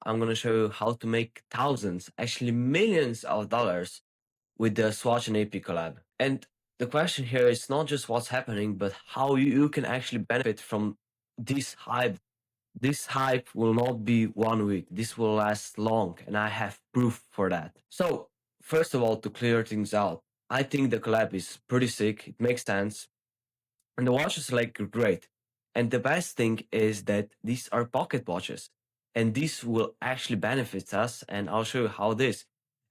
I'm going to show you how to make thousands, actually millions of dollars with the Swatch and AP collab. And the question here is not just what's happening, but how you can actually benefit from this hype. This hype will not be 1 week. This will last long, and I have proof for that. So, first of all, to clear things out, I think the collab is pretty sick. It makes sense. And the watches like great. And the best thing is that these are pocket watches. And this will actually benefit us. And I'll show you how this.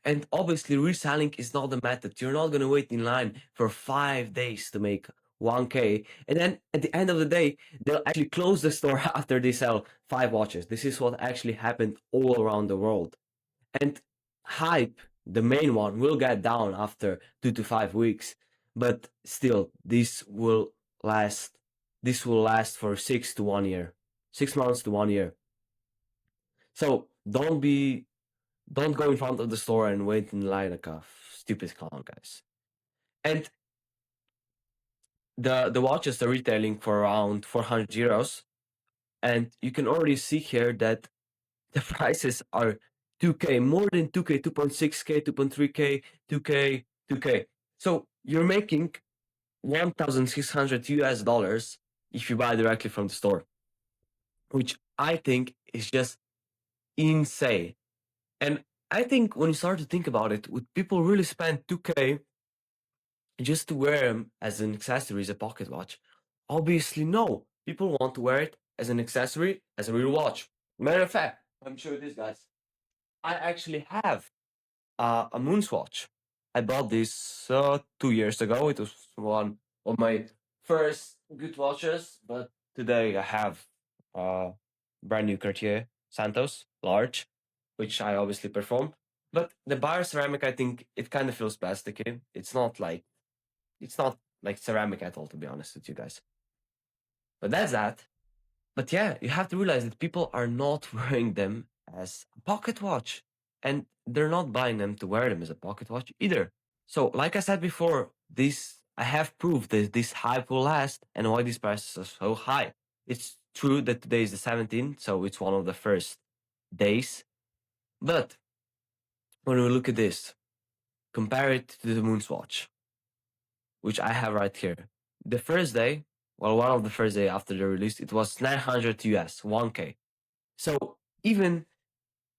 And obviously, reselling is not the method. You're not going to wait in line for 5 days to make 1K. And then at the end of the day, they'll actually close the store after they sell 5 watches. This is what actually happened all around the world. And hype, the main one, will get down after 2 to 5 weeks. But still, last this will last for 6 to 1 year. 6 months to 1 year. So don't go in front of the store and wait in line like a stupid clown, guys. And the watches are retailing for around 400 euros. And you can already see here that the prices are 2K, more than 2K, 2.6K, 2.3K, 2K, 2K. So you're making 1,600 US dollars if you buy directly from the store, which I think is just insane. And I think when you start to think about it, would people really spend 2K just to wear them as an accessory, as a pocket watch? Obviously, no. People want to wear it as an accessory, as a real watch. Matter of fact, I'm sure this, guys. I actually have a moon swatch. I bought this 2 years ago. It was one of my first good watches, but today I have a brand new Cartier Santos large, which I obviously perform. But the bar ceramic, I think it kind of feels plasticky. It's not like ceramic at all, to be honest with you guys. But that's that. But yeah, you have to realize that people are not wearing them as a pocket watch, and they're not buying them to wear them as a pocket watch either. So, like I said before, I have proof that this hype will last and why these prices are so high. It's true that today is the 17th, so it's one of the first days. But when we look at this, compare it to the Moonswatch, which I have right here. The first day, well, one of the first day after the release, it was 900 US, 1K. So even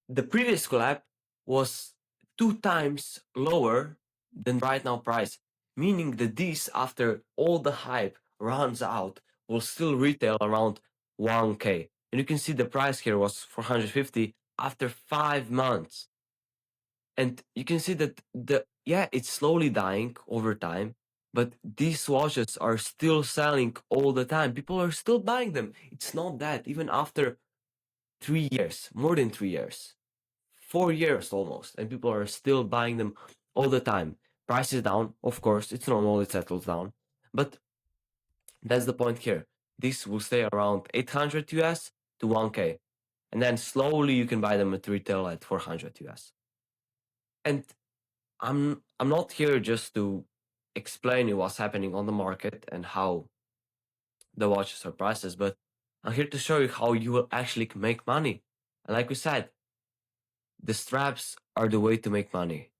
the previous collab was 2 times lower than right now price, meaning that this, after all the hype runs out, will still retail around 1K. And you can see the price here was 450 after 5 months. And you can see that it's slowly dying over time, but these watches are still selling all the time. People are still buying them. It's not that even after 3 years, more than 3 years, 4 years almost, and people are still buying them all the time. Price is down, of course, it's normal, it settles down. But that's the point here. This will stay around 800 US to 1K. And then slowly you can buy them at retail at 400 US. And I'm not here just to explain you what's happening on the market and how the watches are prices, but I'm here to show you how you will actually make money. And like we said, the straps are the way to make money.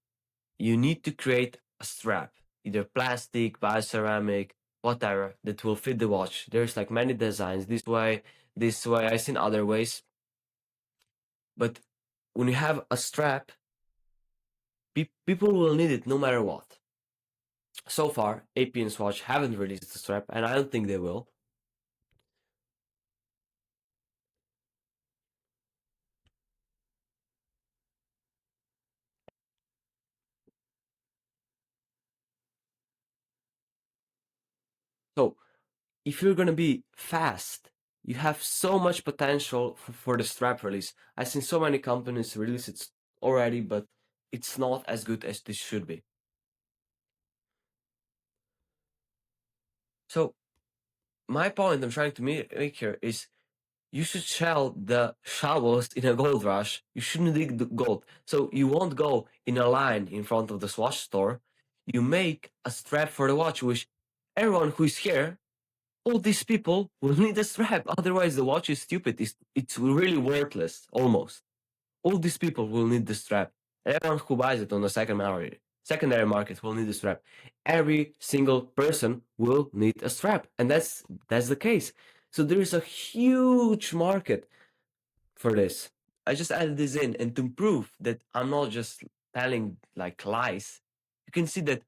You need to create a strap, either plastic, bioceramic, whatever, that will fit the watch. There's like many designs, this way, I've seen other ways. But when you have a strap, people will need it no matter what. So far, AP and Swatch haven't released the strap, and I don't think they will. So if you're gonna be fast, you have so much potential for the strap release. I've seen so many companies release it already, but it's not as good as this should be. So my point I'm trying to make here is you should sell the shovels in a gold rush. You shouldn't dig the gold. So you won't go in a line in front of the Swatch store. You make a strap for the watch, which everyone who is here, all these people will need a strap. Otherwise, the watch is stupid. It's really worthless, almost. all these people will need the strap. Everyone who buys it on the secondary market will need a strap. Every single person will need a strap, and that's the case. So there is a huge market for this. I just added this in, and to prove that I'm not just telling like lies, you can see that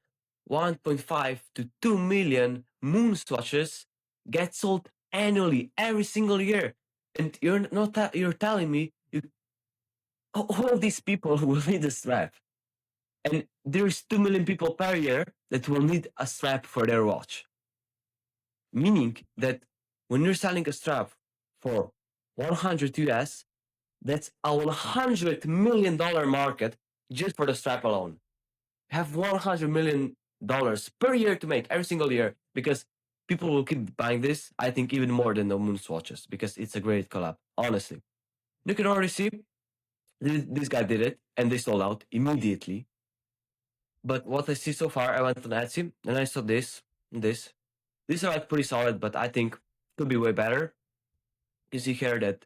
1.5 to 2 million moon swatches get sold annually every single year. And you're telling me all these people will need a strap. And there's 2 million people per year that will need a strap for their watch. Meaning that when you're selling a strap for 100 US, that's a $100 million market just for the strap alone. Have $100 million per year to make every single year, because people will keep buying this, I think, even more than the moon swatches, because it's a great collab, honestly. You can already see this guy did it and they sold out immediately. But what I see so far, I went on Etsy and I saw this. These are like pretty solid, but I think could be way better. You see here that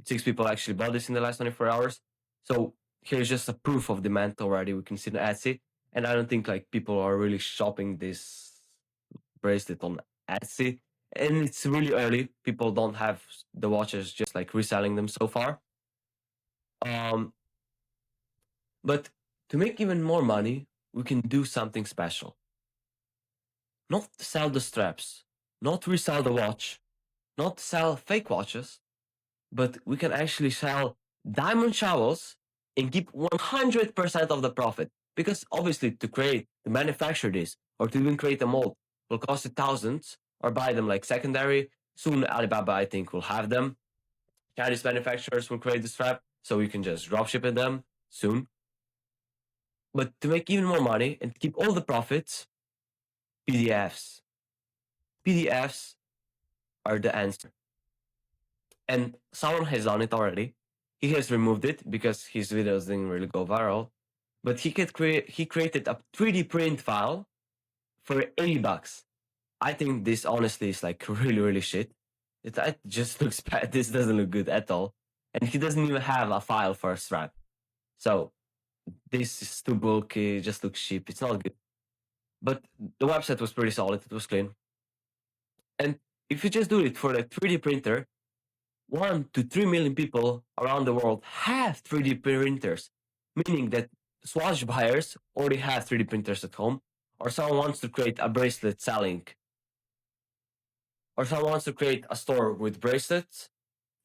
6 people actually bought this in the last 24 hours. So here's just a proof of demand already. We can see on Etsy. And I don't think like people are really shopping this bracelet on Etsy. And it's really early. People don't have the watches, just like reselling them so far. But to make even more money, we can do something special. Not sell the straps, not resell the watch, not sell fake watches, but we can actually sell diamond shovels and keep 100% of the profit. Because obviously to manufacture this, or to even create a mold, will cost you thousands, or buy them like secondary. Soon Alibaba, I think, will have them. Chinese manufacturers will create the strap, so we can just dropship it them soon. But to make even more money and keep all the profits, PDFs. PDFs are the answer. And someone has done it already. He has removed it because his videos didn't really go viral. But he created a 3D print file for $80. I think this honestly is like really, really shit. It just looks bad. This doesn't look good at all. And he doesn't even have a file for a strap. So this is too bulky, just looks cheap. It's not good. But the website was pretty solid. It was clean. And if you just do it for a 3D printer, 1 to 3 million people around the world have 3D printers, meaning that Swatch buyers already have 3D printers at home, or someone wants to create a bracelet selling, or someone wants to create a store with bracelets,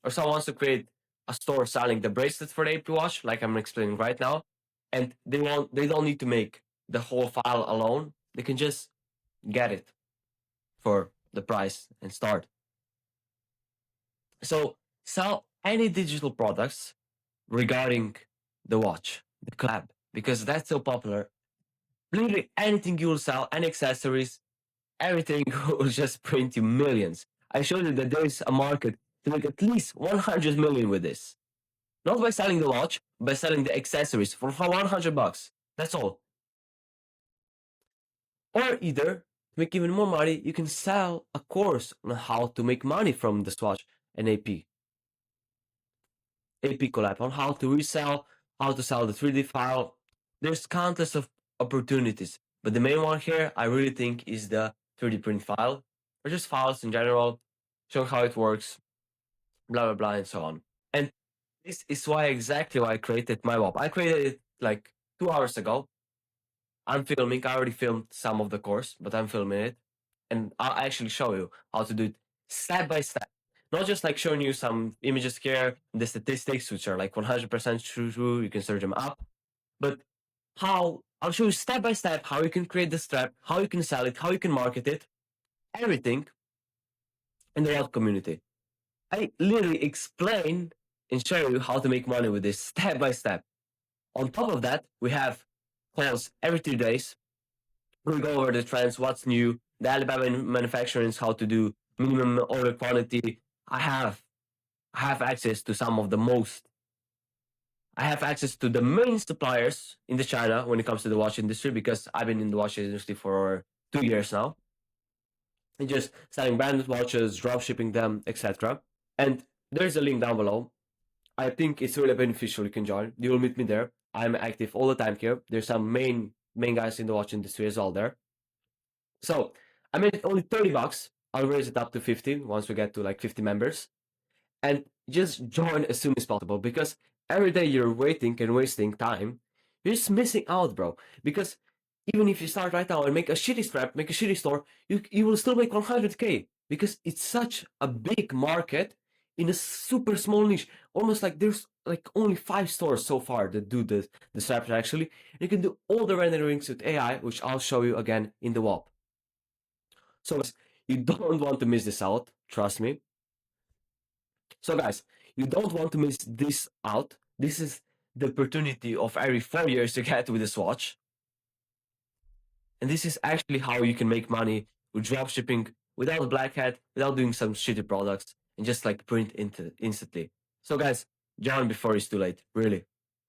or someone wants to create a store selling the bracelet for the AP watch, like I'm explaining right now, and they don't need to make the whole file alone. They can just get it for the price and start. So sell any digital products regarding the watch, the collab, because that's so popular. Literally anything you will sell, any accessories, everything will just print you millions. I showed you that there is a market to make at least 100 million with this. Not by selling the watch, by selling the accessories for $100. That's all. Or either, to make even more money, you can sell a course on how to make money from the Swatch and AP collab, on how to resell, how to sell the 3D file. There's countless of opportunities, but the main one here, I really think, is the 3D print file, or just files in general, showing how it works, blah, blah, blah, and so on. And this is exactly why I created my WAP. I created it like 2 hours ago. I'm filming. I already filmed some of the course, but I'm filming it. And I'll actually show you how to do it step by step. Not just like showing you some images here, the statistics, which are like 100% true, you can search them up. But I'll show you step by step how you can create the strap, how you can sell it, how you can market it, everything in the WAP community. I literally explain and show you how to make money with this step by step. On top of that, we have calls every 2 days. We go over the trends, what's new, the Alibaba manufacturers, how to do minimum order quantity. I have access to some of the most. I have access to the main suppliers in the China when it comes to the watch industry, because I've been in the watch industry for 2 years now. And just selling branded watches, drop shipping them, etc. And there's a link down below. I think it's really beneficial. You can join. You will meet me there. I'm active all the time here. There's some main guys in the watch industry as well there. So I made it only $30. I'll raise it up to 15 once we get to like 50 members. And just join as soon as possible, because every day you're waiting and wasting time, you're just missing out, bro. Because even if you start right now and make a shitty strap, make a shitty store, you will still make 100K, because it's such a big market in a super small niche. Almost like there's like only 5 stores so far that do the straps actually. You can do all the renderings with AI, which I'll show you again in the WAP. So guys, you don't want to miss this out, trust me. So guys, you don't want to miss this out. This is the opportunity of every 4 years to get with a Swatch. And this is actually how you can make money with dropshipping without black hat, without doing some shitty products, and just like print into instantly. So guys, join before it's too late. Really.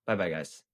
Bye bye guys.